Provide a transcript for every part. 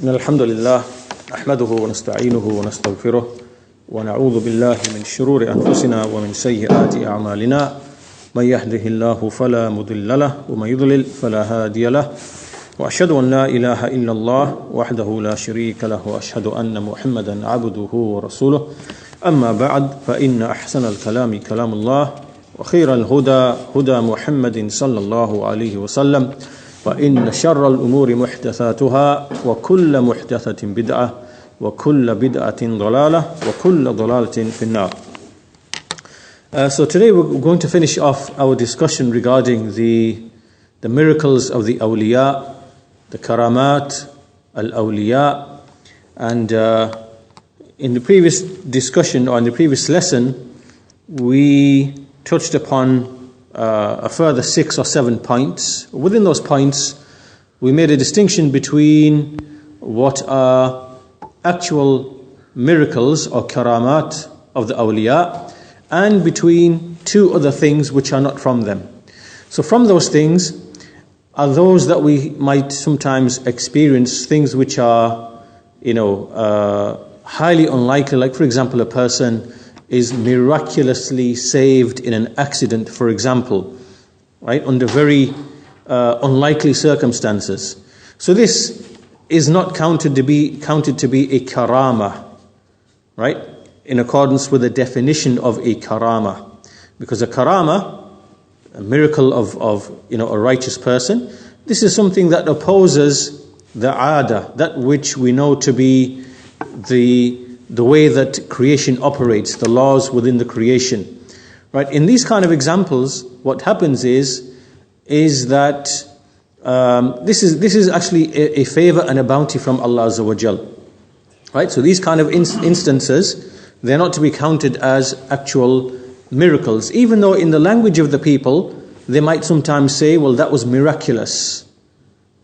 إن الحمد لله نحمده ونستعينه ونستغفره ونعوذ بالله من شرور أنفسنا ومن سيئات أعمالنا من يهده الله فلا مضل له ومن يضلل فلا هادي له وأشهد أن لا إله إلا الله وحده لا شريك له وأشهد أن محمدا عبده ورسوله أما بعد فإن أحسن الكلام كلام الله وخير الهدى هدى محمد صلى الله عليه وسلم وإن شر الأمور محدثاتها وكل محدثة بدعة وكل بدعة ضلالة وكل ضلالة في النار. So today we're going to finish off our discussion regarding the miracles of the awliya, the karamat, al-awliya, and in the previous discussion or in the previous lesson we touched upon a further 6 or 7 points. Within those points, we made a distinction between what are actual miracles or karamat of the awliya and between 2 other things which are not from them. So from those things are those that we might sometimes experience, things which are, highly unlikely, like for example a person is miraculously saved in an accident, for example, right, under very unlikely circumstances. So this is not counted to be a karama, right, in accordance with the definition of a karama, because a karama, a miracle of a righteous person, this is something that opposes the ada, that which we know to be the way that creation operates, the laws within the creation. Right? In these kind of examples, what happens is that this is actually a favor and a bounty from Allah Azza wa Jal. Right? So these kind of instances, they're not to be counted as actual miracles, even though in the language of the people, they might sometimes say, well, that was miraculous.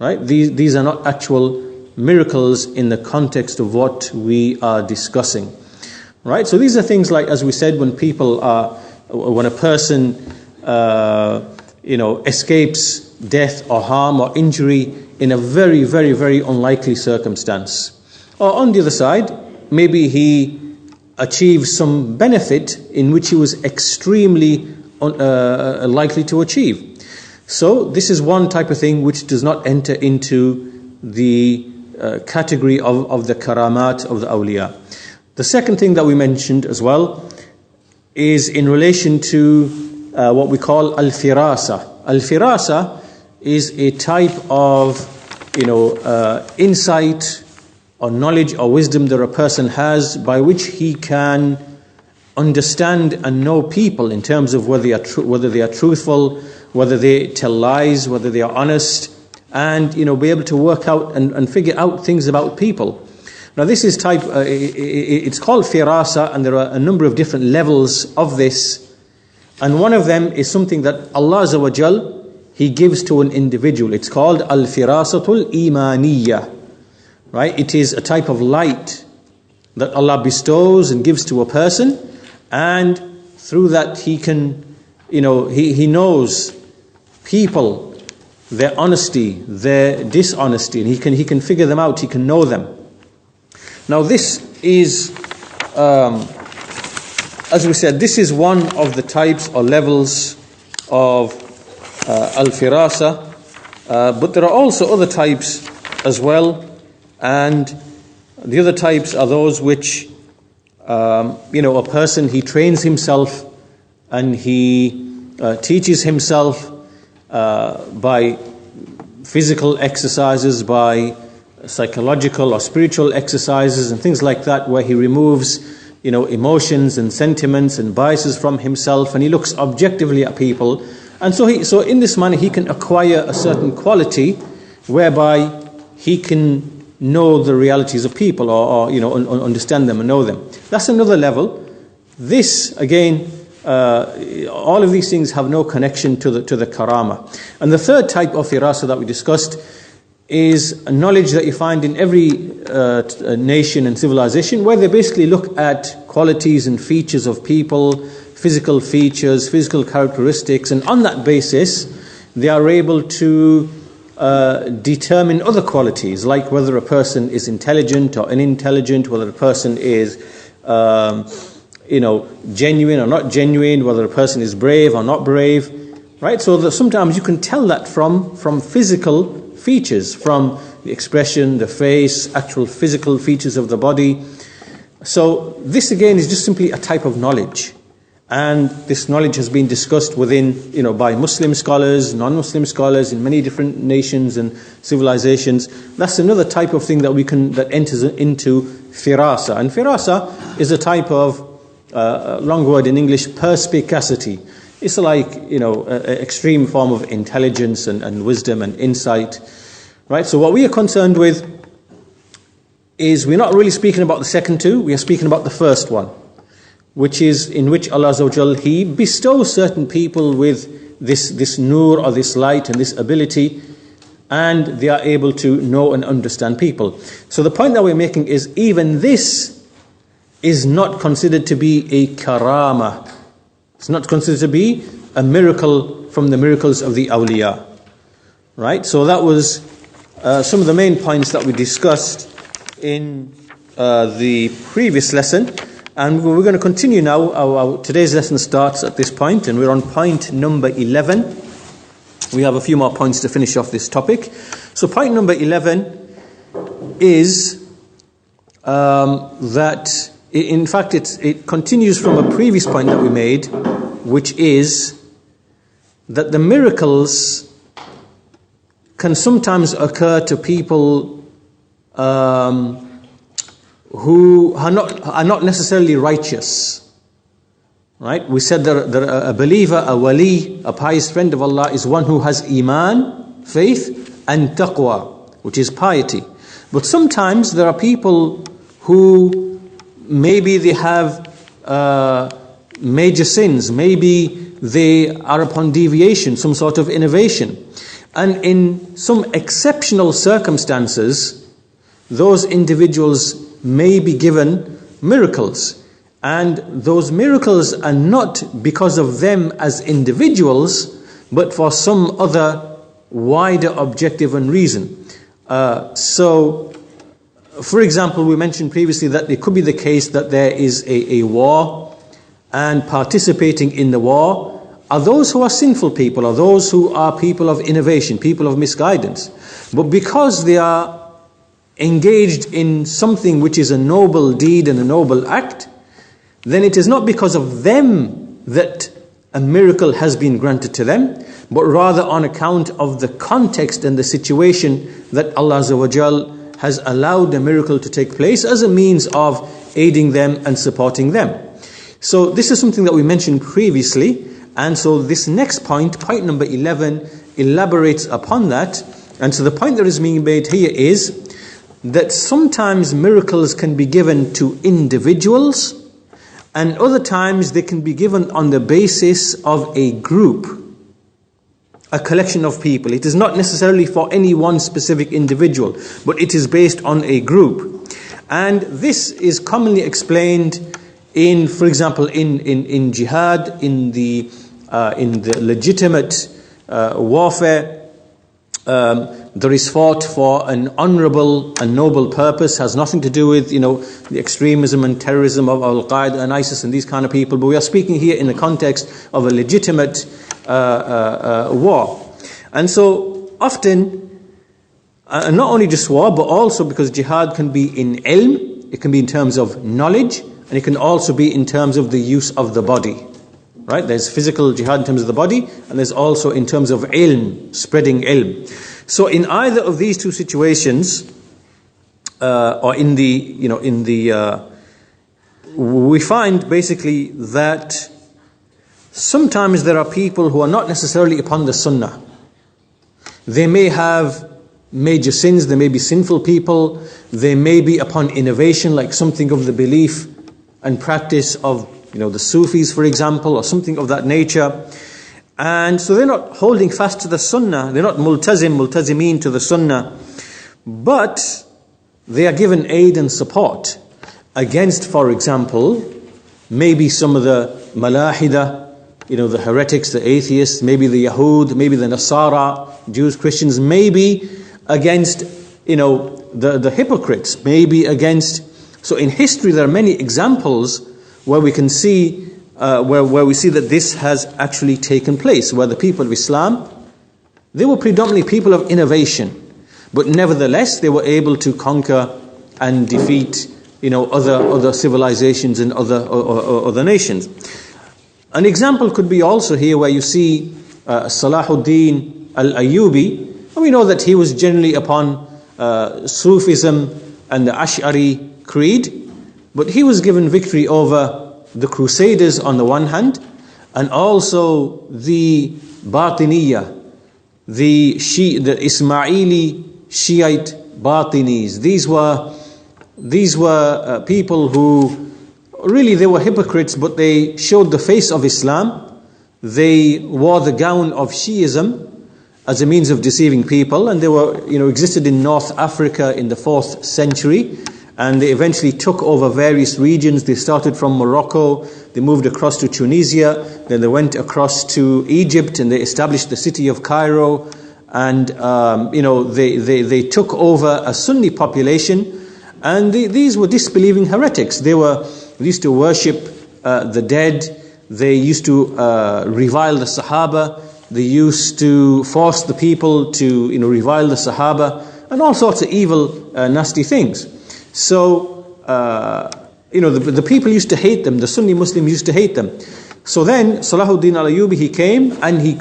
Right? These are not actual miracles in the context of what we are discussing, right? So these are things like, as we said, when a person escapes death or harm or injury in a very, very, very unlikely circumstance. Or on the other side, maybe he achieves some benefit in which he was extremely likely to achieve. So this is one type of thing which does not enter into the category of the karamat of the awliya. The second thing that we mentioned as well is in relation to what we call al-firasa. Al-firasa is a type of insight or knowledge or wisdom that a person has by which he can understand and know people in terms of whether they are truthful, whether they tell lies, whether they are honest, and be able to work out and figure out things about people. Now this is it's called firasa, and there are a number of different levels of this, and one of them is something that Allah Azza wa Jal, He gives to an individual. It's called al-firasatul imaniyah, right? It is a type of light that Allah bestows and gives to a person, and through that he can, he knows people, their honesty, their dishonesty, and he can figure them out, he can know them. Now this is, as we said, this is one of the types or levels of al-firasa, but there are also other types as well, and the other types are those which, a person, he trains himself and he teaches himself by physical exercises, by psychological or spiritual exercises and things like that, where he removes, emotions and sentiments and biases from himself, and he looks objectively at people, and so in this manner he can acquire a certain quality whereby he can know the realities of people, or understand them and know them. That's another level. This again, all of these things have no connection to the karama. And the third type of firasa that we discussed is a knowledge that you find in every nation and civilization, where they basically look at qualities and features of people, physical features, physical characteristics, and on that basis they are able to determine other qualities, like whether a person is intelligent or unintelligent, whether a person is genuine or not genuine, whether a person is brave or not brave, right? So that sometimes you can tell that from physical features, from the expression, the face, actual physical features of the body. So this again is just simply a type of knowledge. And this knowledge has been discussed within, by Muslim scholars, non-Muslim scholars in many different nations and civilizations. That's another type of thing that enters into firasa. And firasa is a type of, long word in English, perspicacity. It's like, an extreme form of intelligence and wisdom and insight. Right? So what we are concerned with is we're not really speaking about the second two, we are speaking about the first one, which is in which Allah Azza wa Jal, He bestows certain people with this nur or this light and this ability, and they are able to know and understand people. So the point that we're making is even this is not considered to be a karama. It's not considered to be a miracle from the miracles of the awliya. Right? So that was some of the main points that we discussed in the previous lesson. And we're going to continue now. Today's lesson starts at this point, and we're on point number 11. We have a few more points to finish off this topic. So point number 11 is that, in fact, it continues from a previous point that we made, which is that the miracles can sometimes occur to people who are not necessarily righteous. Right? We said that a believer, a wali, a pious friend of Allah is one who has iman, faith, and taqwa, which is piety. But sometimes there are people who maybe they have major sins, maybe they are upon deviation, some sort of innovation. And in some exceptional circumstances, those individuals may be given miracles. And those miracles are not because of them as individuals, but for some other wider objective and reason. So, for example, we mentioned previously that it could be the case that there is a war, and participating in the war are those who are sinful people, are those who are people of innovation, people of misguidance. But because they are engaged in something which is a noble deed and a noble act, then it is not because of them that a miracle has been granted to them, but rather on account of the context and the situation that Allah Azza wa Jal has allowed the miracle to take place as a means of aiding them and supporting them. So this is something that we mentioned previously, and so this next point, point number 11, elaborates upon that. And so the point that is being made here is that sometimes miracles can be given to individuals, and other times they can be given on the basis of a group, a collection of people. It is not necessarily for any one specific individual, but it is based on a group. And this is commonly explained in, for example, in jihad, in the legitimate warfare. There is fought for an honorable and noble purpose, has nothing to do with, the extremism and terrorism of Al-Qaeda and ISIS and these kind of people. But we are speaking here in the context of a legitimate war. And so often, not only just war, but also because jihad can be in ilm, it can be in terms of knowledge, and it can also be in terms of the use of the body. Right? There's physical jihad in terms of the body, and there's also in terms of ilm, spreading ilm. So in either of these two situations, or we find basically that sometimes there are people who are not necessarily upon the sunnah. They may have major sins, they may be sinful people, they may be upon innovation, like something of the belief and practice of the Sufis, for example, or something of that nature. And so they're not holding fast to the sunnah, they're not multazimeen to the sunnah, but they are given aid and support against, for example, maybe some of the malahida, the heretics, the atheists, maybe the Yahud, maybe the Nasara, Jews, Christians, maybe against, the hypocrites, maybe against. So in history there are many examples where we can see, where we see that this has actually taken place, where the people of Islam, they were predominantly people of innovation, but nevertheless they were able to conquer and defeat, other civilizations and other nations. An example could be also here where you see Salahuddin al-Ayyubi, and we know that he was generally upon Sufism and the Ash'ari creed, but he was given victory over the Crusaders on the one hand, and also the Batiniyah, the Ismaili Shiite Batinis. These were people who really, they were hypocrites, but they showed the face of Islam. They wore the gown of Shiism as a means of deceiving people, and they were, existed in North Africa in the 4th century, and they eventually took over various regions. They started from Morocco, they moved across to Tunisia, then they went across to Egypt, and they established the city of Cairo, and they took over a Sunni population, and these were disbelieving heretics. They used to worship the dead. They used to revile the Sahaba. They used to force the people to revile the Sahaba, and all sorts of evil, nasty things. So the people used to hate them. The Sunni Muslims used to hate them. So then Salahuddin al-Ayyubi, he came and he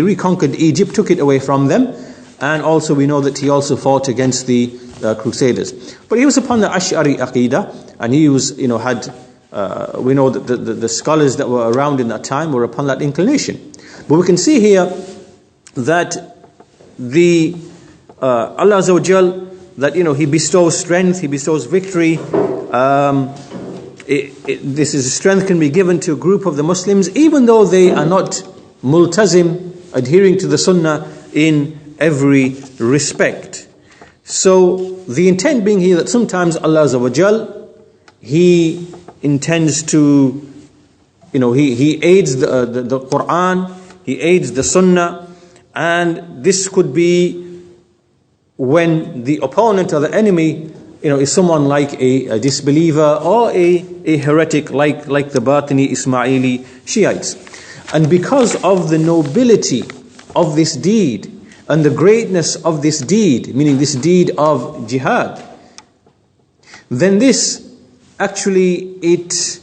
reconquered Egypt, took it away from them, and also we know that he also fought against the Crusaders. But he was upon the Ash'ari Aqeedah, and he was, we know that the scholars that were around in that time were upon that inclination. But we can see here that Allah Azza wa Jal, that He bestows strength, He bestows victory. Strength can be given to a group of the Muslims, even though they are not multazim, adhering to the Sunnah in every respect. So the intent being here that sometimes Allah Azza wa Jal, He intends to, He aids the Quran, He aids the Sunnah, and this could be when the opponent or the enemy, is someone like a disbeliever or a heretic like the Batini Ismaili Shiites. And because of the nobility of this deed and the greatness of this deed, meaning this deed of jihad, then this actually it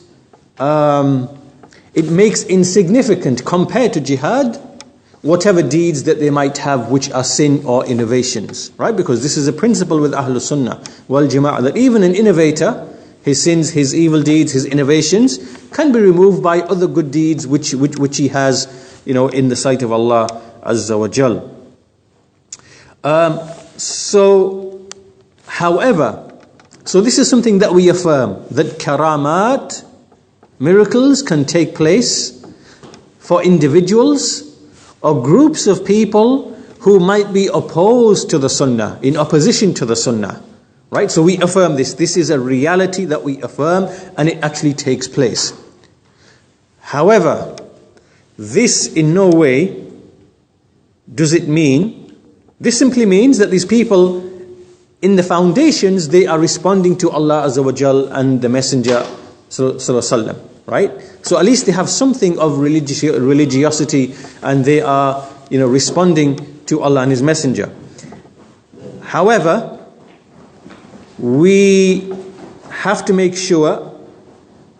makes insignificant compared to jihad whatever deeds that they might have which are sin or innovations, right? Because this is a principle with Ahlul Sunnah wal Jama'ah, that even an innovator, his sins, his evil deeds, his innovations can be removed by other good deeds which he has, in the sight of Allah Azza wa Jal. So this is something that we affirm, that karamat, miracles, can take place for individuals or groups of people who might be opposed to the Sunnah, in opposition to the Sunnah, right? So we affirm this. This is a reality that we affirm, and it actually takes place. However, this in no way does it mean, this simply means that these people, in the foundations, they are responding to Allah Azza wa Jal and the Messenger Sallallahu Alaihi Wasallam, right? So at least they have something of religiosity, and they are, responding to Allah and His Messenger. However, we have to make sure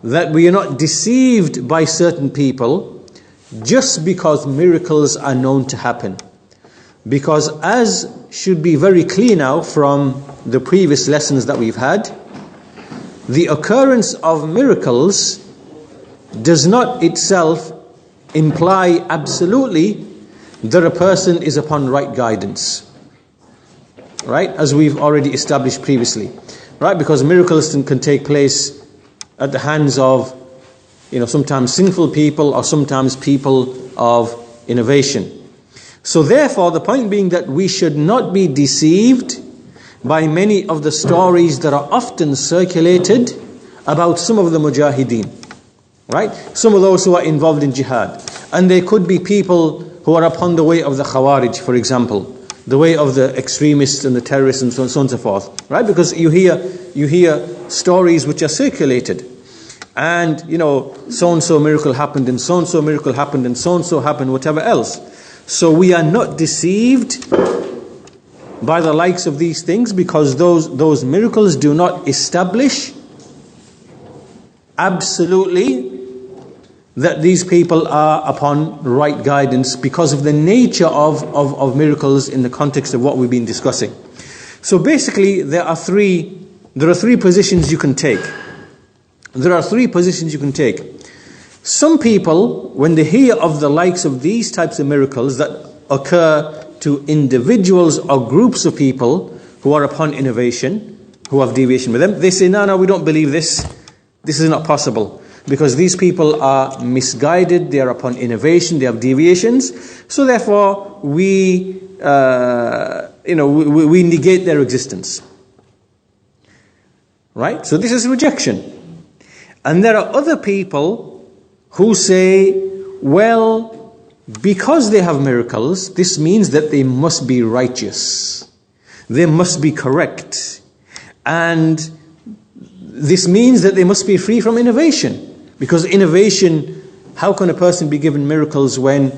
that we are not deceived by certain people just because miracles are known to happen. Because as should be very clear now from the previous lessons that we've had, the occurrence of miracles does not itself imply absolutely that a person is upon right guidance, right? As we've already established previously, right? Because miracles can take place at the hands of, sometimes sinful people or sometimes people of innovation. So therefore, the point being that we should not be deceived by many of the stories that are often circulated about some of the mujahideen, right? Some of those who are involved in jihad. And there could be people who are upon the way of the Khawarij, for example, the way of the extremists and the terrorists and so on and so forth, right? Because you hear stories which are circulated, and so-and-so miracle happened, and so-and-so miracle happened, and so-and-so happened, whatever else. So we are not deceived by the likes of these things, because those miracles do not establish absolutely that these people are upon right guidance, because of the nature of miracles in the context of what we've been discussing. So basically there are three positions you can take. There are three positions you can take. Some people, when they hear of the likes of these types of miracles that occur to individuals or groups of people who are upon innovation, who have deviation with them, they say, no, we don't believe this. This is not possible. Because these people are misguided, they are upon innovation, they have deviations. So therefore, we negate their existence. Right? So this is rejection. And there are other people who say, well, because they have miracles, this means that they must be righteous. They must be correct. And this means that they must be free from innovation. Because innovation, how can a person be given miracles when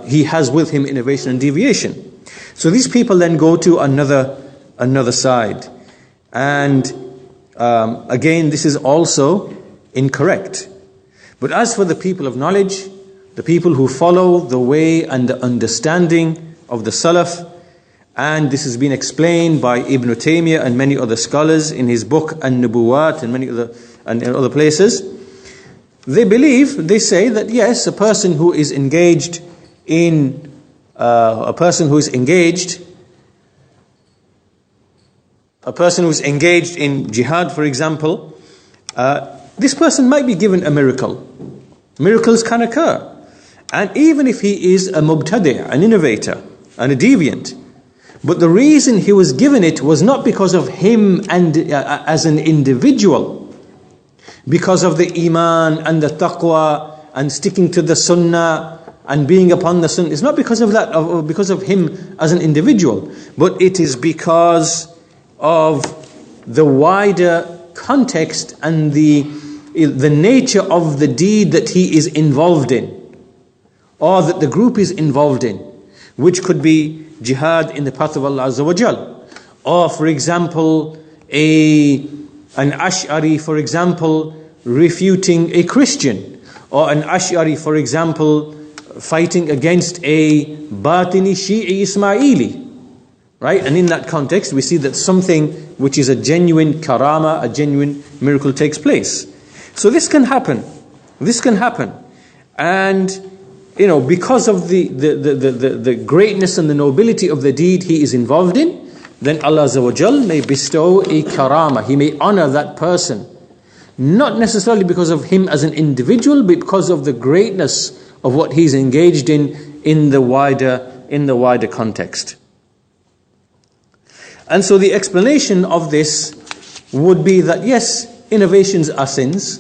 he has with him innovation and deviation? So these people then go to another side. And again, this is also incorrect. But as for the people of knowledge, the people who follow the way and the understanding of the Salaf, and this has been explained by Ibn Taymiyyah and many other scholars in his book An-Nubuwat and in other places, they say that yes, a person who is engaged in jihad, for example, this person might be given a miracle. Miracles can occur. And even if he is a mubtadi', an innovator, and a deviant, but the reason he was given it was not because of him and as an individual, because of the iman and the taqwa and sticking to the sunnah and being upon the sunnah. It's not because of that, or because of him as an individual, but it is because of the wider context and the nature of the deed that he is involved in, or that the group is involved in, which could be jihad in the path of Allah Azza wa Jal, or for example an Ash'ari, for example, refuting a Christian, or an Ash'ari, for example, fighting against a Batini Shi'i Ismaili, right? And in that context, we see that something which is a genuine karama, a genuine miracle takes place. So this can happen. And because of the greatness and the nobility of the deed he is involved in, then Allah Azza wa Jal may bestow a karama. He may honor that person. Not necessarily because of him as an individual, but because of the greatness of what he's engaged in the wider context. And so the explanation of this would be that yes, innovations are sins,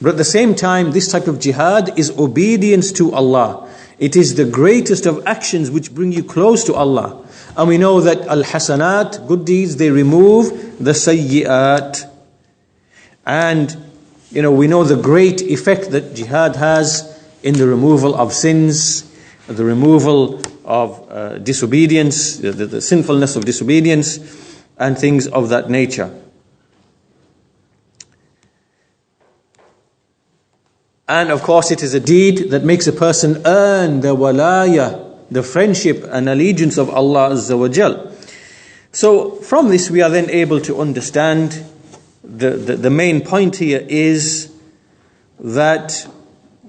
but at the same time, this type of jihad is obedience to Allah. It is the greatest of actions which bring you close to Allah. And we know that al-hasanat, good deeds, they remove the sayyi'at. And we know the great effect that jihad has in the removal of sins, the removal of disobedience, the sinfulness of disobedience, and things of that nature. And of course it is a deed that makes a person earn the walaya, the friendship and allegiance of Allah Azza wa Jal. So from this we are then able to understand the main point here is that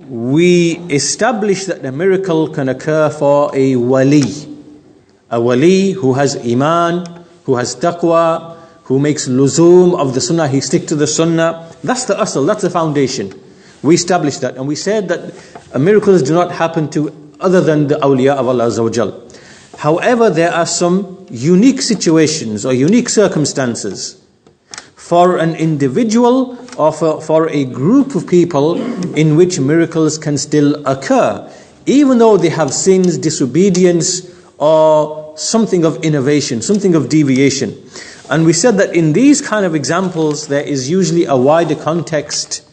we establish that the miracle can occur for a wali who has iman, who has taqwa, who makes luzum of the sunnah, he stick to the sunnah. That's the asl, that's the foundation. We established that, and we said that miracles do not happen to other than the awliya of Allah Azza wa Jal. However, there are some unique situations or unique circumstances. for an individual or for a group of people in which miracles can still occur, even though they have sins, disobedience, or something of innovation, something of deviation. And we said that in these kind of examples, there is usually a wider context.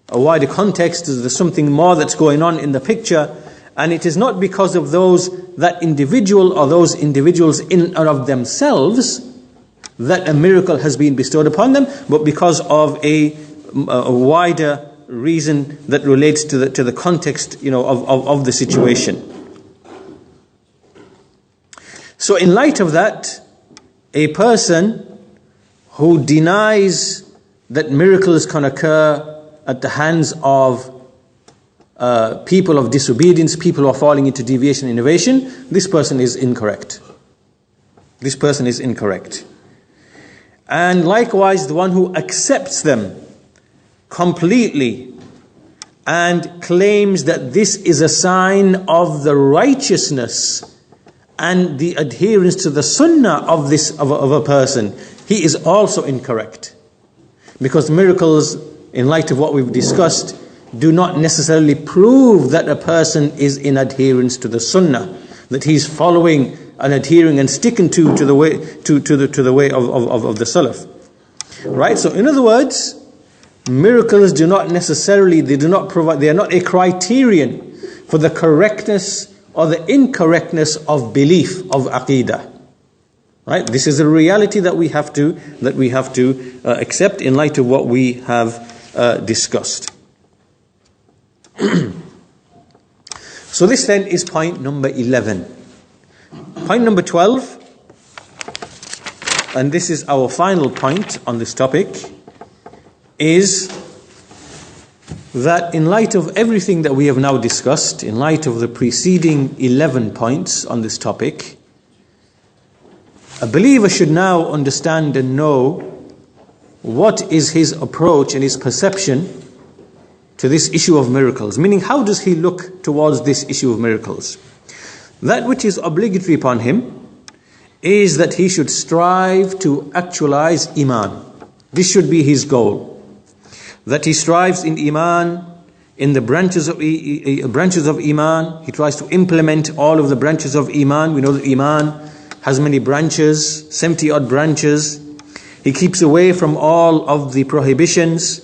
A wider context is there's something more that's going on in the picture, and it is not because of that individual or those individuals in and of themselves that a miracle has been bestowed upon them, but because of a wider reason that relates to the context, of the situation. So in light of that, a person who denies that miracles can occur at the hands of people of disobedience, people who are falling into deviation and innovation, this person is incorrect. This person is incorrect. And likewise, the one who accepts them completely and claims that this is a sign of the righteousness and the adherence to the sunnah of a person, he is also incorrect. Because miracles, in light of what we've discussed, do not necessarily prove that a person is in adherence to the sunnah, that he's following and adhering and sticking to the way of the Salaf. Right? So in other words, miracles they are not a criterion for the correctness or the incorrectness of belief, of aqeedah. Right? This is a reality that we have to accept in light of what we have discussed. So this then is point number 11. Point number 12, and this is our final point on this topic, is that in light of everything that we have now discussed, in light of the preceding 11 points on this topic, a believer should now understand and know what is his approach and his perception to this issue of miracles. Meaning, how does he look towards this issue of miracles? That which is obligatory upon him is that he should strive to actualize Iman. This should be his goal. That he strives in Iman, in the branches of Iman. He tries to implement all of the branches of Iman. We know that Iman has many branches, 70 odd branches. He keeps away from all of the prohibitions.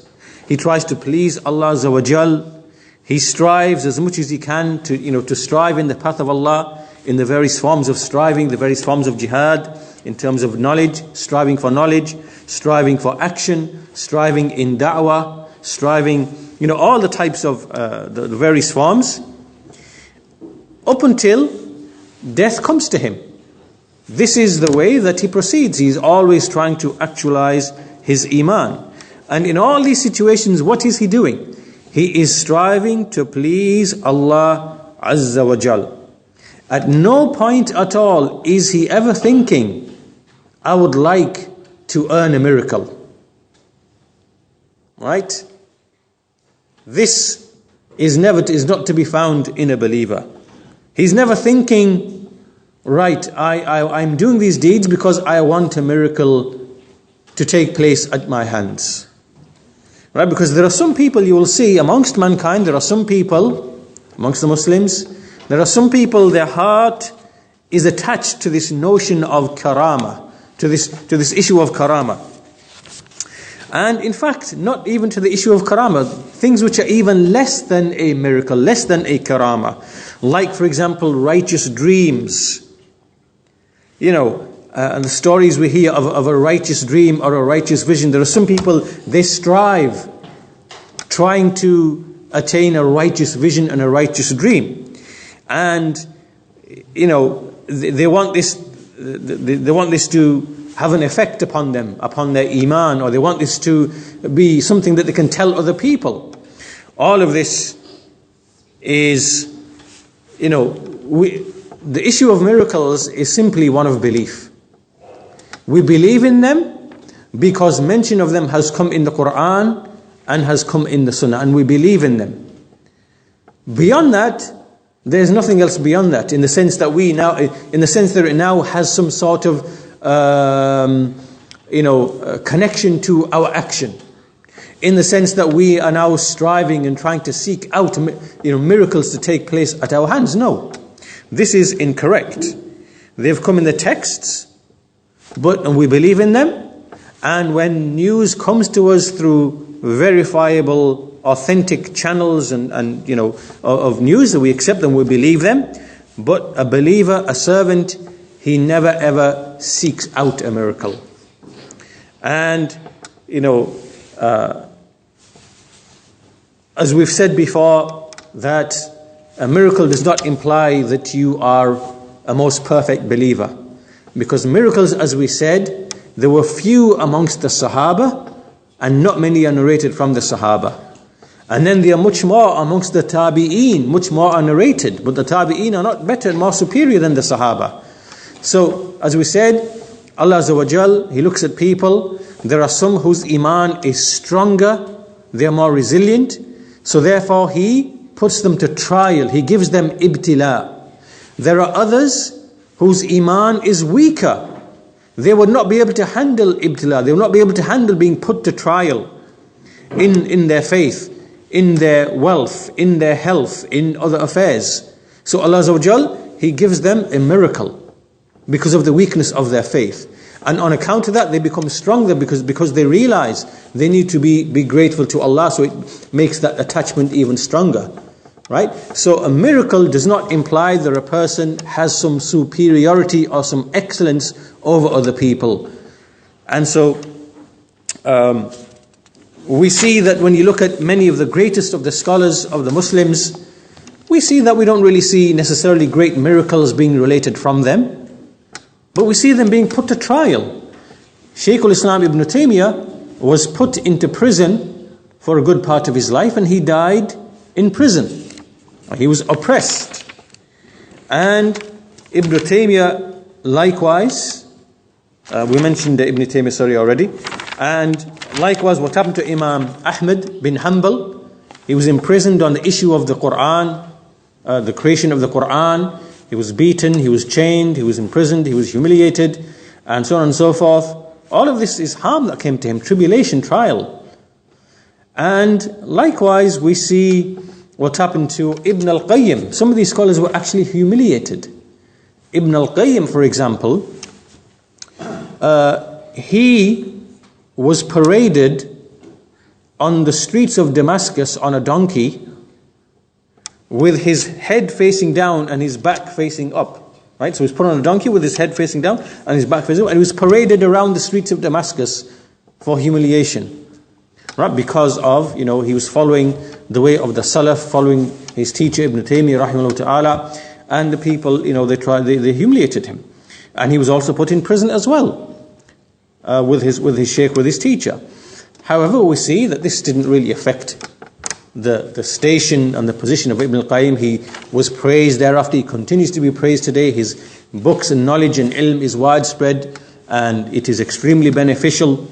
He tries to please Allah Azza wa Jal. He strives as much as he can to strive in the path of Allah, in the various forms of striving, the various forms of jihad, in terms of knowledge, striving for action, striving in da'wah, striving, all the types of the various forms, up until death comes to him. This is the way that he proceeds. He is always trying to actualize his Iman. And in all these situations, what is he doing? He is striving to please Allah Azza wa Jal. At no point at all is he ever thinking, I would like to earn a miracle. Right? This is not to be found in a believer. He's never thinking, right, I'm doing these deeds because I want a miracle to take place at my hands. Right? Because there are some people you will see amongst mankind, there are some people, amongst the Muslims, there are some people, their heart is attached to this notion of karama, to this issue of karama. And in fact, not even to the issue of karama, things which are even less than a miracle, less than a karama. Like, for example, righteous dreams. And the stories we hear of a righteous dream or a righteous vision. There are some people, they strive trying to attain a righteous vision and a righteous dream. And, they want this to have an effect upon them, upon their Iman, or they want this to be something that they can tell other people. All of this is, the issue of miracles is simply one of belief. We believe in them because mention of them has come in the Quran and has come in the Sunnah, and we believe in them. Beyond that, there's nothing else beyond that, in the sense that it now has some sort of connection to our action, in the sense that we are now striving and trying to seek out miracles to take place at our hands. No, this is incorrect. They've come in the texts, and we believe in them. And when news comes to us through verifiable, authentic channels and of news, that we accept them, we believe them. But a believer, a servant, he never ever seeks out a miracle. And as we've said before, that a miracle does not imply that you are a most perfect believer. Because miracles, as we said, there were few amongst the Sahaba, and not many are narrated from the Sahaba. And then there are much more amongst the Tabi'een, much more are narrated, but the Tabi'een are not better and more superior than the Sahaba. So, as we said, Allah Azza wa Jal, He looks at people. There are some whose Iman is stronger, they are more resilient, so therefore He puts them to trial, He gives them ibtila. There are others whose Iman is weaker. They would not be able to handle ibtila, they would not be able to handle being put to trial in their faith, in their wealth, in their health, in other affairs. So Allah Azza wa Jal, He gives them a miracle because of the weakness of their faith. And on account of that, they become stronger because they realize they need to be grateful to Allah, so it makes that attachment even stronger. Right? So a miracle does not imply that a person has some superiority or some excellence over other people. And so we see that when you look at many of the greatest of the scholars of the Muslims, we see that we don't really see necessarily great miracles being related from them, but we see them being put to trial. Shaykh al-Islam Ibn Taymiyyah was put into prison for a good part of his life, and he died in prison. He was oppressed. And Ibn Taymiyyah likewise, we mentioned Ibn Taymiyyah already, and likewise what happened to Imam Ahmad bin Hanbal. He was imprisoned on the issue of the Quran, the creation of the Quran. He was beaten, he was chained, he was imprisoned, he was humiliated, and so on and so forth. All of this is harm that came to him, tribulation, trial. And likewise we see what happened to Ibn al-Qayyim. Some of these scholars were actually humiliated. Ibn al-Qayyim, for example, he was paraded on the streets of Damascus on a donkey with his head facing down and his back facing up. Right? So he was put on a donkey with his head facing down and his back facing up, and he was paraded around the streets of Damascus for humiliation. Right? Because of, he was following the way of the Salaf, following his teacher Ibn Taymiyyah rahimahullah ta'ala, and the people, they humiliated him. And he was also put in prison as well, with his sheikh, with his teacher. However, we see that this didn't really affect the station and the position of Ibn al-Qayyim. He was praised thereafter, he continues to be praised today. His books and knowledge and ilm is widespread, and it is extremely beneficial.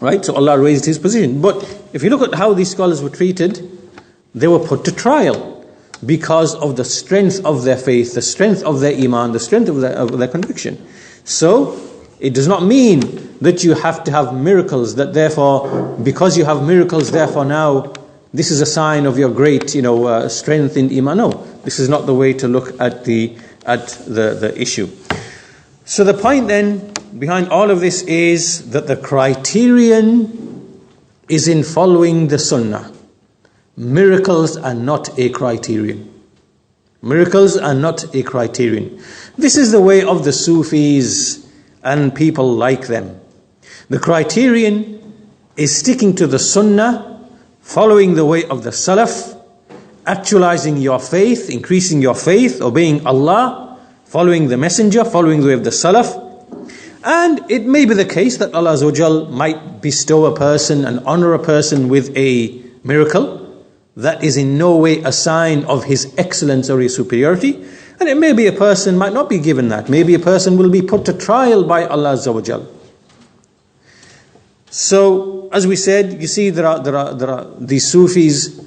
Right? So Allah raised his position. But if you look at how these scholars were treated, they were put to trial because of the strength of their faith, the strength of their iman, the strength of their conviction. So it does not mean that you have to have miracles, that therefore, because you have miracles, therefore now this is a sign of your great, strength in iman. No, this is not the way to look at the issue. So the point then behind all of this is that the criterion is in following the Sunnah. Miracles are not a criterion. Miracles are not a criterion. This is the way of the Sufis and people like them. The criterion is sticking to the Sunnah, following the way of the Salaf, actualizing your faith, increasing your faith, obeying Allah, following the Messenger, following the way of the Salaf. And it may be the case that Allah Azza wa Jal might bestow a person and honor a person with a miracle that is in no way a sign of his excellence or his superiority. And it may be a person might not be given that. Maybe a person will be put to trial by Allah Azza wa Jal. So, as we said, you see there are these Sufis,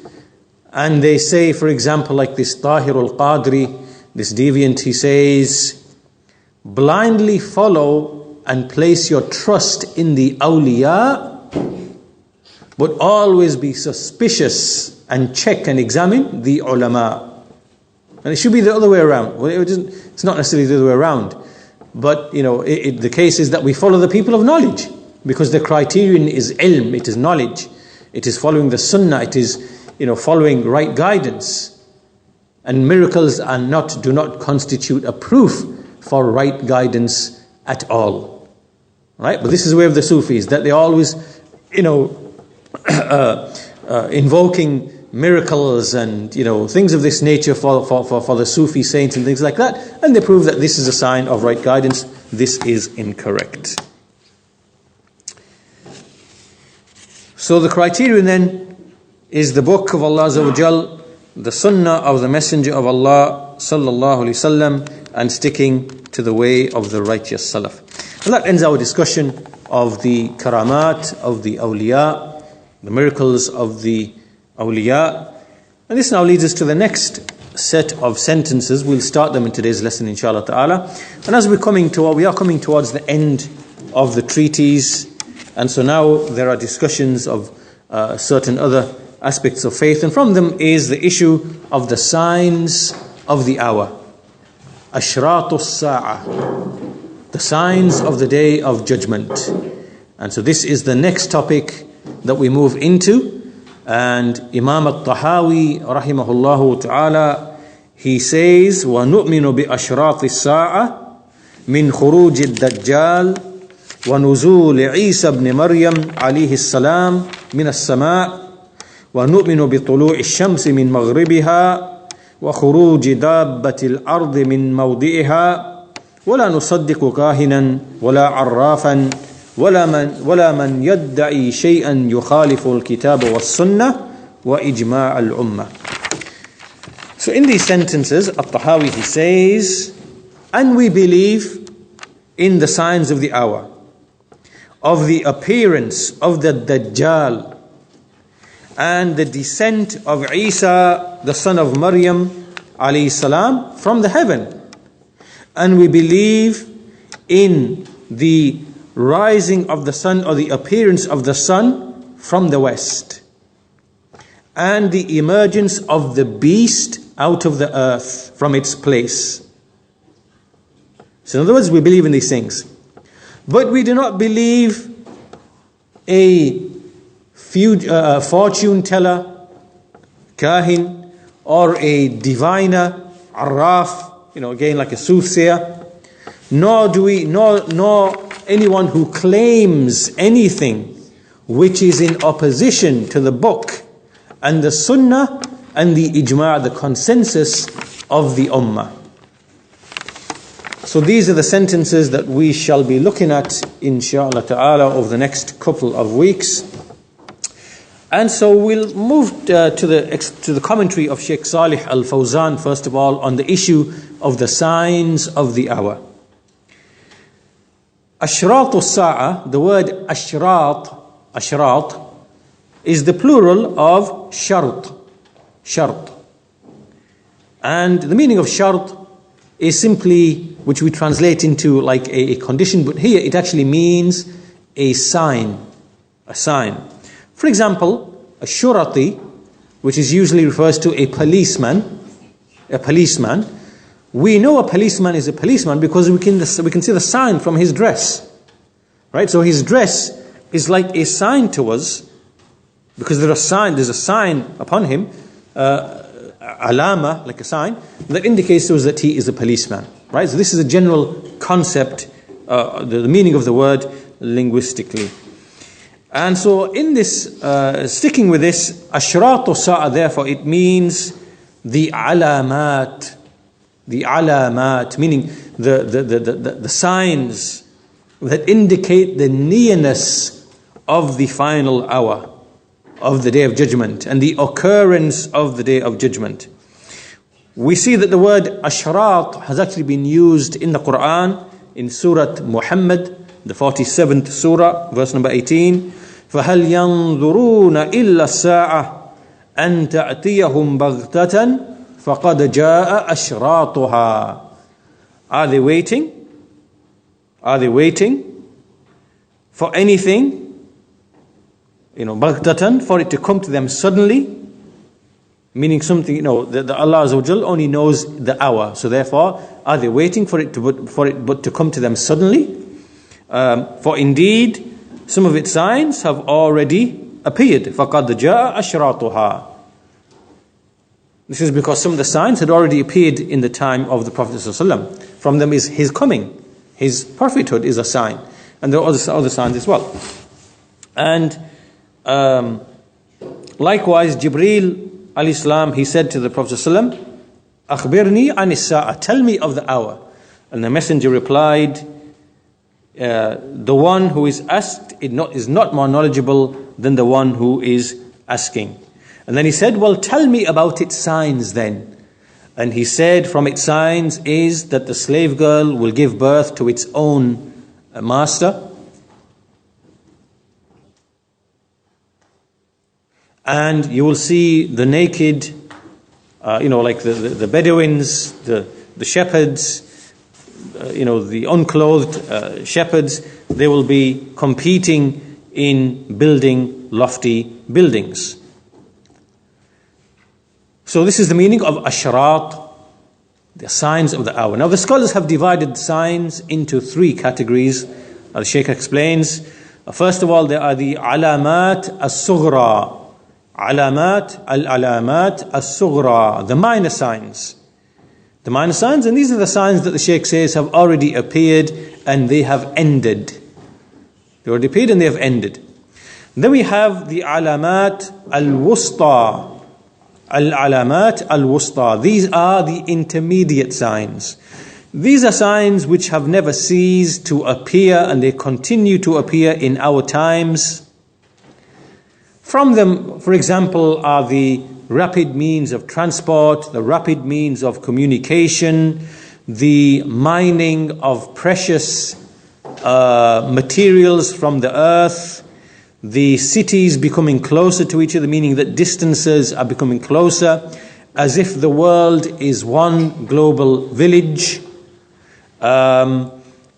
and they say, for example, like this Tahir al-Qadri, this deviant, he says, blindly follow and place your trust in the awliya, but always be suspicious and check and examine the ulama. And it should be the other way around. Well, it's not necessarily the other way around, but the case is that we follow the people of knowledge, because the criterion is ilm, it is knowledge, it is following the sunnah, it is following right guidance. And miracles do not constitute a proof for right guidance at all. Right? But this is the way of the Sufis, that they always, invoking miracles and things of this nature for the Sufi saints and things like that, and they prove that this is a sign of right guidance. This is incorrect. So the criterion then is the book of Allah Azza wa Jal, the sunnah of the Messenger of Allah sallallahu alaihi wasallam, and sticking to the way of the righteous salaf. And that ends our discussion of the karamat of the awliya, the miracles of the awliya. And this now leads us to the next set of sentences. We'll start them in today's lesson, inshallah ta'ala. And as we are coming towards the end of the treatise, and so now there are discussions of certain other aspects of faith, and from them is the issue of the signs of the hour. Ashratu as-sa'ah, the signs of the day of judgment. And so this is the next topic that we move into. And Imam al-Tahawi rahimahullahu ta'ala, he says, وَنُؤْمِنُ بِأَشْرَاطِ السَّاعَةِ مِنْ خُرُوجِ الدَّجَّالِ وَنُزُولِ عِيسَى بْنِ مَرْيَمَ عَلَيْهِ السَّلَامِ مِنَ السَّمَاءِ ونؤمن بطلوع الشمس من مغربها وخروج دابة الأرض من موضعها ولا نصدق كاهنا ولا عرافا ولا من يدعي شيئا يخالف الكتاب والسنة وإجماع الأمة. So in these sentences, At-Tahawi, he says, and we believe in the signs of the hour, of the appearance of the Dajjal, and the descent of Isa, the son of Maryam alayhi salam, from the heaven. And we believe in the rising of the sun, or the appearance of the sun from the west, and the emergence of the beast out of the earth from its place. So in other words, we believe in these things. But we do not believe a fortune teller, kahin, or a diviner, arraf, again like a soothsayer, nor anyone who claims anything which is in opposition to the book and the sunnah and the ijma', the consensus of the ummah. So these are the sentences that we shall be looking at, inshaAllah ta'ala, over the next couple of weeks. And so we'll move to the commentary of Shaykh Saalih al-Fawzaan, first of all, on the issue of the signs of the hour. Ashratu as-sa'ah, the word ashrat, is the plural of shart. And the meaning of shart is simply, which we translate into like a condition, but here it actually means a sign. For example, a shurati, which is usually refers to a policeman. We know a policeman is a policeman because we can see the sign from his dress, right? So his dress is like a sign to us, because there's a sign upon him, alama, like a sign that indicates to us that he is a policeman, right? So this is a general concept, the meaning of the word linguistically. And so in this, sticking with this, ashratu sa'a, therefore it means the alamat, meaning the signs that indicate the nearness of the final hour of the Day of Judgment and the occurrence of the Day of Judgment. We see that the word ashrat has actually been used in the Quran in Surah Muhammad, the 47th Surah, verse number 18. فَهَلْ يَنظُرُونَ إِلَّا السَّاعَةَ أَن تَأْتِيَهُمْ بَغْتَةً فَقَدْ جَاءَ أَشْرَاطُهَا. Are they waiting for anything, baghtatan, for it to come to them suddenly, meaning something, that Allah Azza wa Jal only knows the hour. So therefore, are they waiting for it to come to them suddenly? For indeed, some of its signs have already appeared. فَقَدْ جَاءَ أَشْرَاطُهَا. This is because some of the signs had already appeared in the time of the Prophet ﷺ. From them is his coming. His prophethood is a sign. And there are other signs as well. And likewise, Jibreel alayhi salam, he said to the Prophet ﷺ, أَخْبِرْنِي عَنِ السَّاعَةِ, tell me of the hour. And the messenger replied, the one who is asked is not more knowledgeable than the one who is asking. And then he said, well, tell me about its signs then. And he said, from its signs is that the slave girl will give birth to its own master. And you will see the naked, like the Bedouins, the shepherds, the unclothed shepherds, they will be competing in building lofty buildings. So this is the meaning of ashrat, the signs of the hour. Now the scholars have divided signs into three categories. The Shaykh explains, first of all, there are the alamat as-sughra, alamat as-sughra, the minor signs. The minor signs, and these are the signs that the Shaykh says have already appeared and they have ended. They already appeared and they have ended. Then we have the alamat al-wusta. Al-alamat al-wusta. These are the intermediate signs. These are signs which have never ceased to appear and they continue to appear in our times. From them, for example, are the rapid means of transport, the rapid means of communication, the mining of precious materials from the earth, the cities becoming closer to each other, meaning that distances are becoming closer, as if the world is one global village.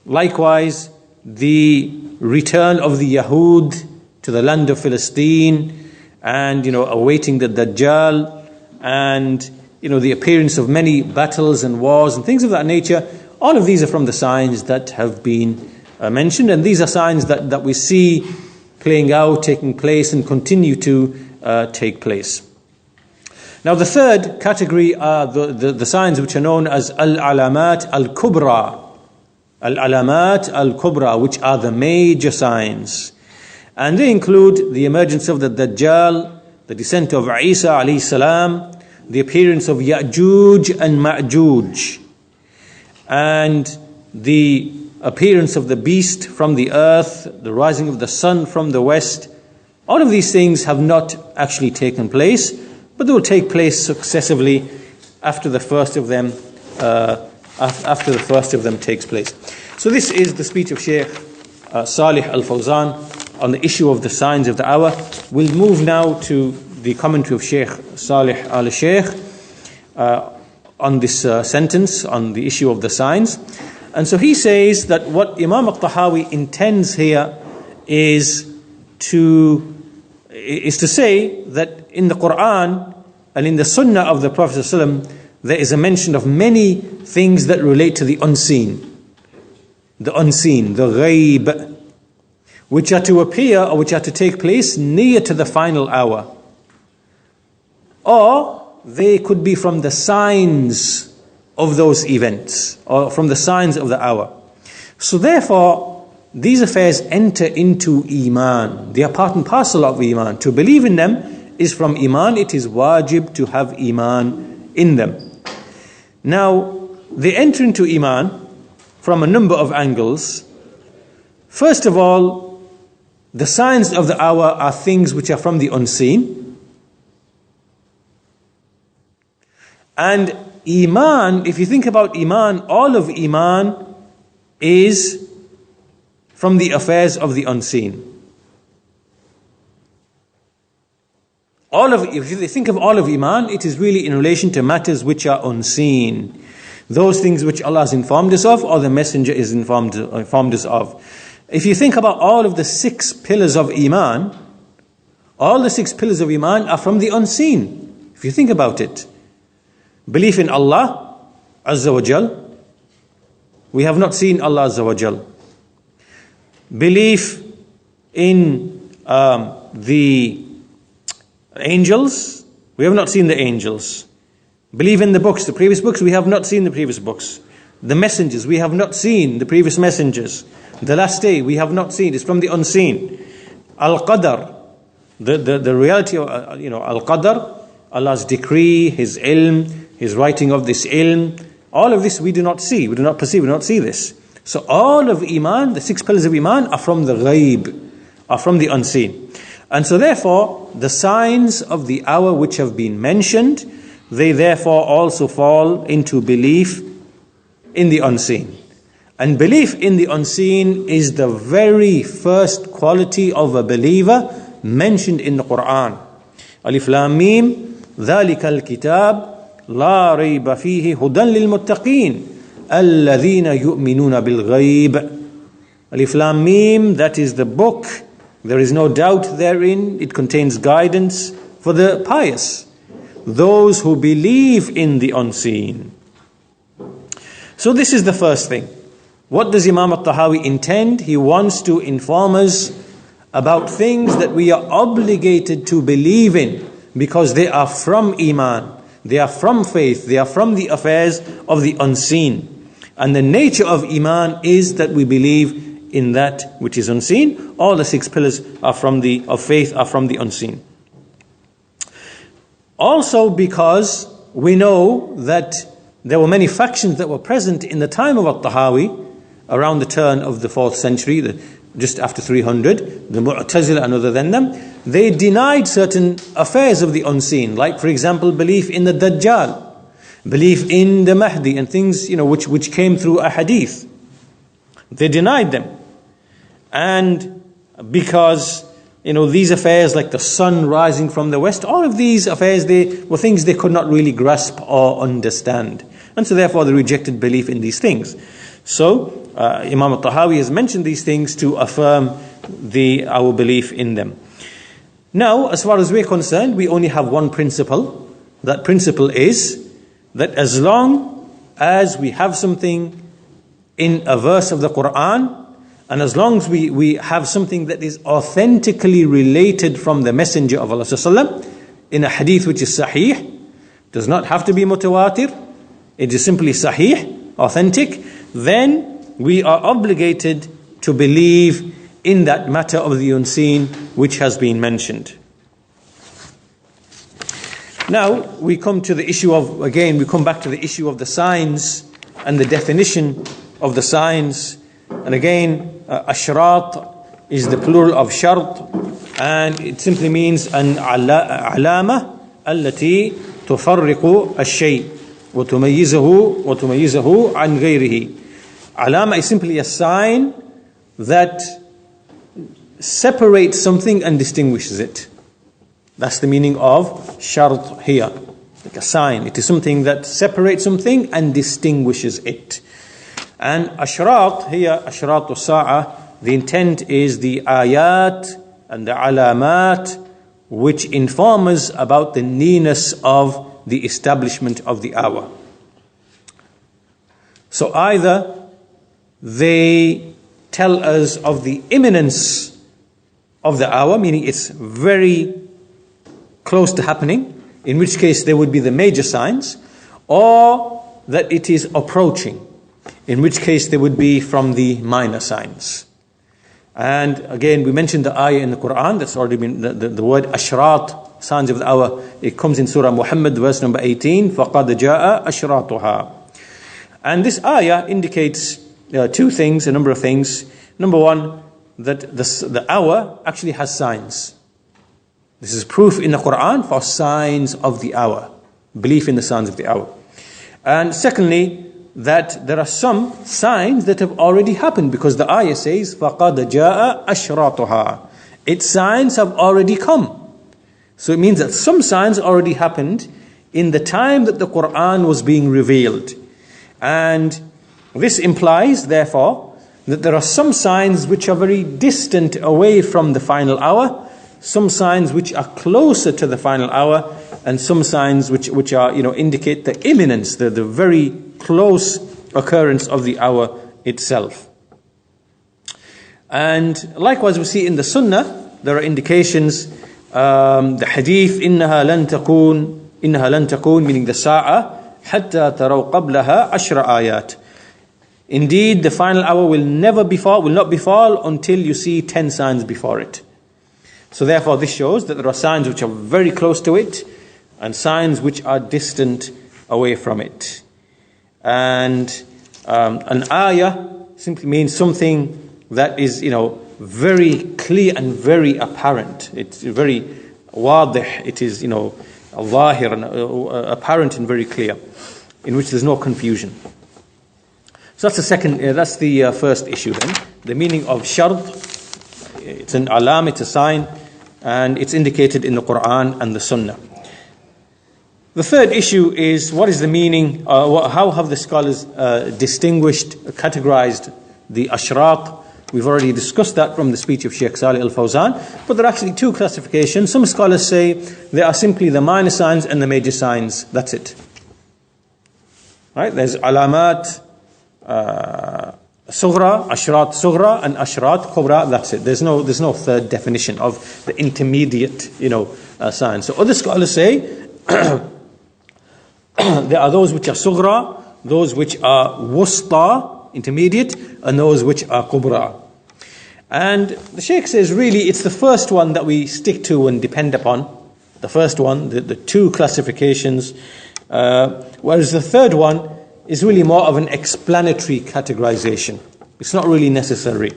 Likewise, the return of the Yahud to the land of Palestine, and awaiting the Dajjal, and the appearance of many battles and wars and things of that nature. All of these are from the signs that have been mentioned, and these are signs that we see playing out, taking place, and continue to take place. Now the third category are the signs which are known as al-alamat al-kubra, al-alamat al-kubra, which are the major signs. And they include the emergence of the Dajjal, the descent of Isa alayhi salam, the appearance of Ya'juj and Ma'juj, and the appearance of the beast from the earth, the rising of the sun from the west. All of these things have not actually taken place, but they will take place successively after the first of them takes place. So this is the speech of Shaykh Saalih al-Fawzaan on the issue of the signs of the hour. We'll move now to the commentary of Shaykh Saalih Aall Ash-shyakh on this sentence, on the issue of the signs. And so he says that what Imam al-Tahawi intends here is to say that in the Quran and in the Sunnah of the Prophet ﷺ, there is a mention of many things that relate to the unseen, the ghaib, which are to appear or which are to take place near to the final hour. Or they could be from the signs of those events, or from the signs of the hour. So therefore, these affairs enter into Iman. They are part and parcel of Iman. To believe in them is from Iman. It is wajib to have Iman in them. Now, they enter into Iman from a number of angles. First of all, the signs of the hour are things which are from the unseen. And Iman, if you think about Iman, all of Iman is from the affairs of the unseen. If you think of all of Iman, it is really in relation to matters which are unseen. Those things which Allah has informed us of, or the Messenger is informed us of. If you think about all of the 6 pillars of Iman, all the 6 pillars of Iman are from the unseen. If you think about it. Belief in Allah Azza wa Jal. We have not seen Allah Azza wa Jal. Belief in the angels. We have not seen the angels. Believe in the books, the previous books. We have not seen the previous books. The messengers, we have not seen the previous messengers. The last day, we have not seen. It's from the unseen. Al-Qadar, the reality of, Al-Qadar, Allah's decree, His ilm, His writing of this ilm. All of this we do not see, we do not perceive, we do not see this. So all of Iman, the 6 pillars of Iman are from the ghaib, are from the unseen. And so therefore, the signs of the hour which have been mentioned, they therefore also fall into belief in the unseen. And belief in the unseen is the very first quality of a believer mentioned in the Quran. Alif Lam Mim, ذَلِكَ الْكِتَابِ لَا رَيْبَ فِيهِ هُدًى لِلْمُتَّقِينَ الَّذِينَ يُؤْمِنُونَ بِالْغَيْبِ. Alif Lam Mim, that is the book. There is no doubt therein. It contains guidance for the pious, those who believe in the unseen. So this is the first thing. What does Imam at-Tahawi intend? He wants to inform us about things that we are obligated to believe in because they are from Iman, they are from faith, they are from the affairs of the unseen. And the nature of Iman is that we believe in that which is unseen. All the 6 pillars of faith are from the unseen. Also because we know that there were many factions that were present in the time of at-Tahawi, around the turn of the 4th century, just after 300, the Mu'tazila and other than them, they denied certain affairs of the unseen, like for example belief in the Dajjal, belief in the Mahdi and things which came through a hadith. They denied them. And because these affairs like the sun rising from the west, all of these affairs, they were things they could not really grasp or understand. And so therefore they rejected belief in these things. So Imam al-Tahawi has mentioned these things to affirm our belief in them. Now, as far as we're concerned, we only have one principle. That principle is that as long as we have something in a verse of the Quran, and as long as we have something that is authentically related from the Messenger of Allah ﷺ, in a hadith which is sahih, does not have to be mutawatir, it is simply sahih, authentic, then we are obligated to believe in that matter of the unseen which has been mentioned. Now we come to the issue of, again, we come back to the issue of the signs and the definition of the signs. And again, ashrat is the plural of shart, and it simply means an alama allati tufarriqu ash-shay wa tumayyizahu an ghayrihi. Alama is simply a sign that separates something and distinguishes it. That's the meaning of shart here, like a sign. It is something that separates something and distinguishes it. And ashrat here, ashrat as-sa'a, the intent is the ayat and the alamat which inform us about the nearness of the establishment of the hour. So either they tell us of the imminence of the hour, meaning it's very close to happening, in which case there would be the major signs, or that it is approaching, in which case they would be from the minor signs. And again, we mentioned the ayah in the Quran that's already been, the word ashrat, signs of the hour, it comes in Surah Muhammad, verse number 18, فَقَدْ جَاءَ أَشْرَاطُهَا. And this ayah indicates two things, a number of things. Number one, that the hour actually has signs. This is proof in the Quran for signs of the hour, belief in the signs of the hour. And secondly, that there are some signs that have already happened, because the ayah says, فَقَدْ جَاءَ أَشْرَاطُهَا. Its signs have already come. So it means that some signs already happened in the time that the Quran was being revealed. And this implies, therefore, that there are some signs which are very distant away from the final hour, some signs which are closer to the final hour, and some signs which are, indicate the imminence, the very close occurrence of the hour itself. And likewise, we see in the Sunnah, there are indications, the hadith, إِنَّهَا لَن تَكُونَ, meaning the sa'a, حَتَّى تَرَوْا قَبْلَهَا عَشْرَ آيَاتٍ. Indeed, the final hour will not befall until you see 10 signs before it. So therefore, this shows that there are signs which are very close to it, and signs which are distant away from it. And an ayah simply means something that is, very clear and very apparent. It's very wadih. It is, zahir and apparent and very clear, in which there's no confusion. So that's the first issue then. The meaning of shart, it's an alam, it's a sign, and it's indicated in the Quran and the Sunnah. The third issue is, what is the meaning, how have the scholars categorized the ashraq? We've already discussed that from the speech of Shaykh Saalih al-Fawzaan, but there are actually two classifications. Some scholars say they are simply the minor signs and the major signs, that's it. Right? There's alamat, sughra, ashrat sughra, and ashrat kubra, that's it. There's no third definition of the intermediate, signs. So other scholars say there are those which are sughra, those which are wusta, intermediate, and those which are kubra. And the Shaykh says really it's the first one that we stick to and depend upon. The first one, the two classifications, whereas the third one is really more of an explanatory categorization. It's not really necessary.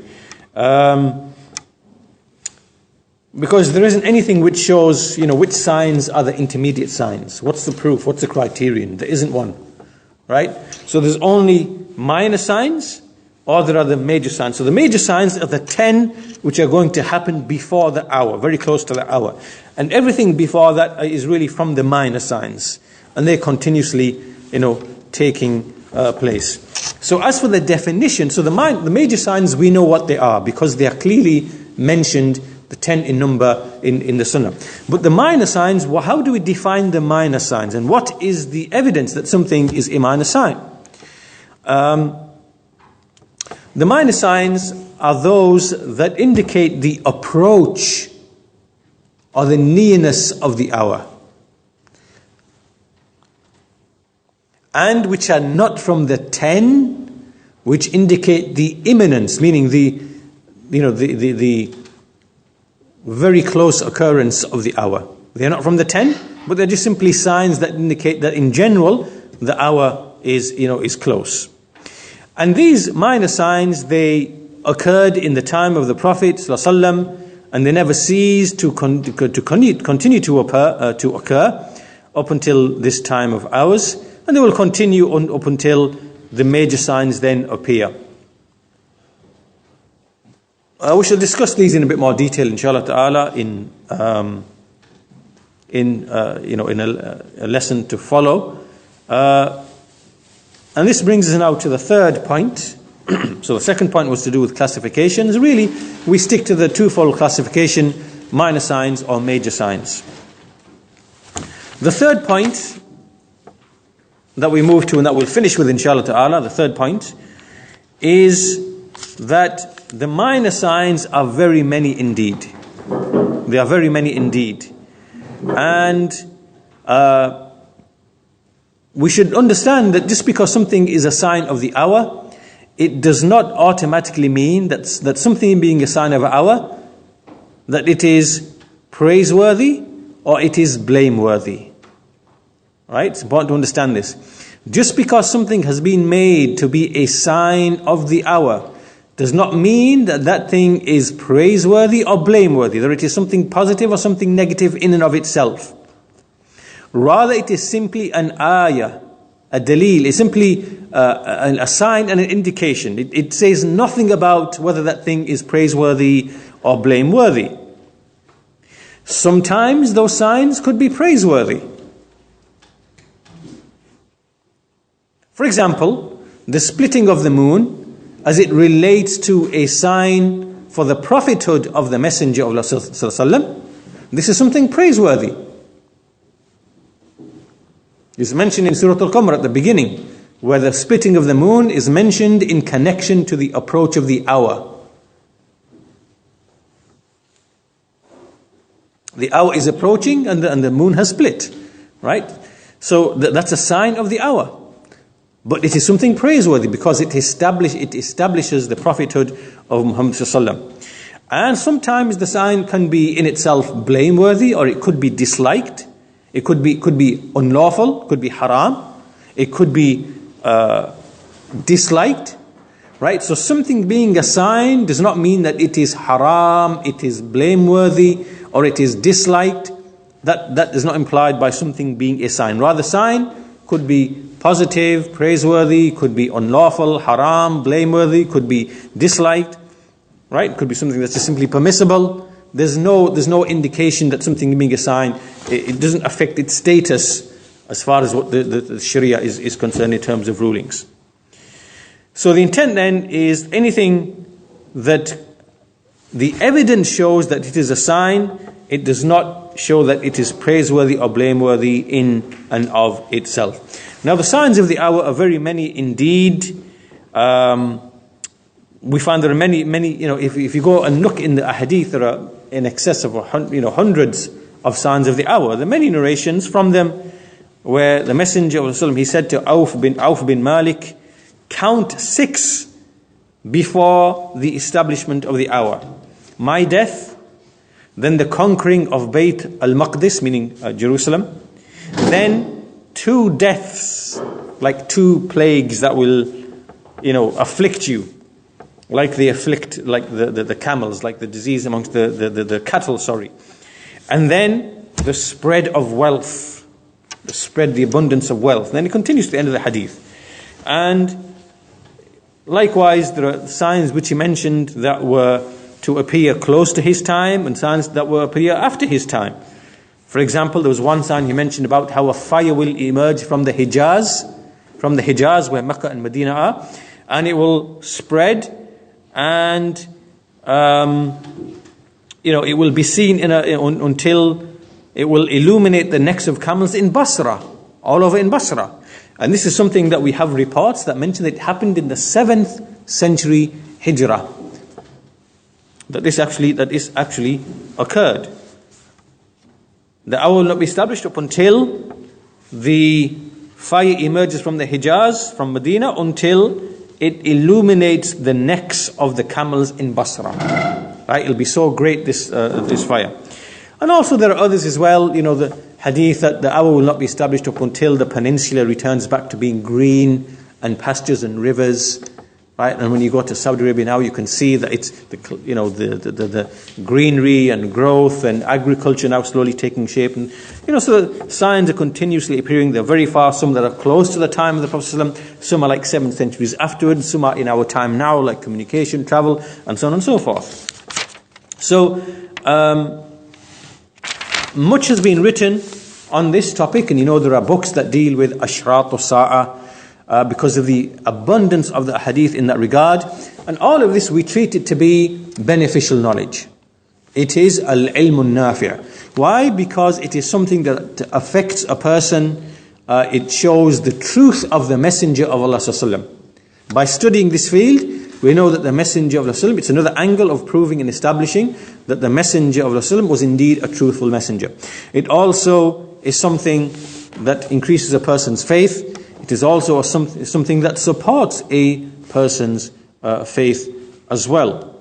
Because there isn't anything which shows, which signs are the intermediate signs. What's the proof? What's the criterion? There isn't one. Right? So there's only minor signs, or there are the major signs. So the major signs are the 10 which are going to happen before the hour, very close to the hour. And everything before that is really from the minor signs. And they're continuously, taking place. So as for the definition, so the major signs, we know what they are because they are clearly mentioned, the 10 in number in the Sunnah. But the minor signs, how do we define the minor signs? And what is the evidence that something is a minor sign? The minor signs are those that indicate the approach or the nearness of the hour, and which are not from the 10 which indicate the imminence, meaning the very close occurrence of the hour. They're not from the 10, but they're just simply signs that indicate that in general the hour is close. And these minor signs, they occurred in the time of the Prophet ﷺ, and they never ceased to continue to occur up until this time of ours, and they will continue up until the major signs then appear. We shall discuss these in a bit more detail, inshallah ta'ala, in a lesson to follow. And this brings us now to the third point. So the second point was to do with classifications. Really, we stick to the twofold classification, minor signs or major signs. The third point that we move to and that we'll finish with, inshallah ta'ala, the third point is that the minor signs are very many indeed. They are very many indeed. And we should understand that just because something is a sign of the hour, it does not automatically mean that something being a sign of an hour, that it is praiseworthy or it is blameworthy. Right? It's important to understand this. Just because something has been made to be a sign of the hour does not mean that thing is praiseworthy or blameworthy, that it is something positive or something negative in and of itself. Rather, it is simply an ayah, a dalil. It's simply a sign and an indication. It says nothing about whether that thing is praiseworthy or blameworthy. Sometimes those signs could be praiseworthy. For example, the splitting of the moon as it relates to a sign for the prophethood of the Messenger of Allah sallallahu alaihi wasallam, this is something praiseworthy. It's mentioned in Surah Al-Qamar at the beginning, where the splitting of the moon is mentioned in connection to the approach of the hour. The hour is approaching and the moon has split, right? So that's a sign of the hour. But it is something praiseworthy because it establishes the prophethood of Muhammad sallallahu alaihi wasallam. And sometimes the sign can be in itself blameworthy, or it could be disliked. It could be unlawful, could be haram. It could be disliked, right? So something being a sign does not mean that it is haram, it is blameworthy, or it is disliked. That is not implied by something being a sign. Rather, sign could be positive, praiseworthy, could be unlawful, haram, blameworthy, could be disliked, right? It could be something that's just simply permissible. There's no indication that something being a sign, it doesn't affect its status as far as what the Sharia is concerned in terms of rulings. So the intent then is anything that the evidence shows that it is a sign, it does not show that it is praiseworthy or blameworthy in and of itself. Now the signs of the hour are very many indeed. We find there are many, if you go and look in the ahadith, there are in excess of hundreds of signs of the hour. There are many narrations from them where the Messenger of Allah, he said to Auf bin Malik, count 6 before the establishment of the hour. My death, then the conquering of Bayt al-Maqdis, meaning Jerusalem, then 2 deaths, like 2 plagues that will, afflict you, like they afflict like the camels, like the disease amongst the cattle, and then the spread of wealth, the abundance of wealth. Then it continues to the end of the hadith. And likewise, there are signs which he mentioned that were to appear close to his time and signs that will appear after his time. For example, there was one sign he mentioned about how a fire will emerge from the Hijaz where Mecca and Medina are, and it will spread and it will be seen until it will illuminate the necks of camels in Basra, all over in Basra. And this is something that we have reports that mention that it happened in the 7th century Hijrah. That this actually occurred. The hour will not be established up until the fire emerges from the Hijaz, from Medina, until it illuminates the necks of the camels in Basra. Right? It'll be so great, this fire. And also there are others as well, the hadith that the hour will not be established up until the peninsula returns back to being green and pastures and rivers. Right? And when you go to Saudi Arabia now, you can see that it's the greenery and growth and agriculture now slowly taking shape. And so the signs are continuously appearing. They're very far. Some that are close to the time of the Prophet ﷺ, some are like 7 centuries afterwards. Some are in our time now, like communication, travel, and so on and so forth. So much has been written on this topic, and there are books that deal with Ashrat al-Sa'ah. Because of the abundance of the hadith in that regard. And all of this we treat it to be beneficial knowledge. It is al-ilm al-nafi'. Why? Because it is something that affects a person. It shows the truth of the Messenger of Allah sallallahu alaihi wasallam. By studying this field, we know that the Messenger of Allah sallallahu alaihi wasallam, it's another angle of proving and establishing that the Messenger of Allah sallallahu alaihi wasallam was indeed a truthful messenger. It also is something that increases a person's faith. It is also something that supports a person's faith as well.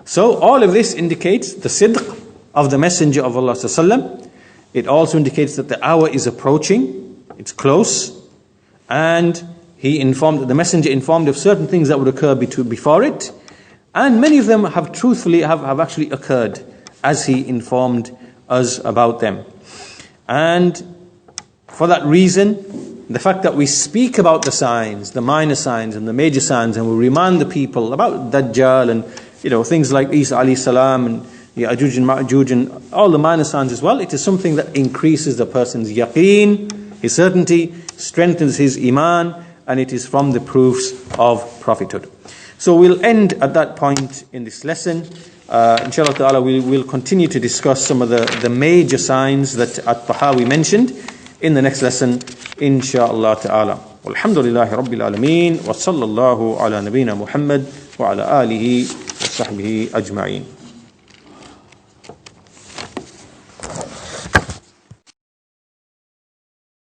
So all of this indicates the sidq of the Messenger of Allah sallallahu alaihi wasallam. It also indicates that the hour is approaching, it's close, and the Messenger informed of certain things that would occur before it, and many of them have actually occurred as he informed us about them. And for that reason, the fact that we speak about the signs, the minor signs and the major signs, and we remind the people about Dajjal and things like Isa alayhi salam and Ya'juj and Ma'juj and all the minor signs as well, it is something that increases the person's yaqeen, his certainty, strengthens his iman, and it is from the proofs of prophethood. So we'll end at that point in this lesson. Inshallah ta'ala, we will continue to discuss some of the major signs that At-Tahawi mentioned in the next lesson, inshallah ta'ala. Walhamdulillahi Rabbil Alameen, wa sallallahu ala nabiyyina Muhammad wa ala alihi wa sahbihi ajma'in.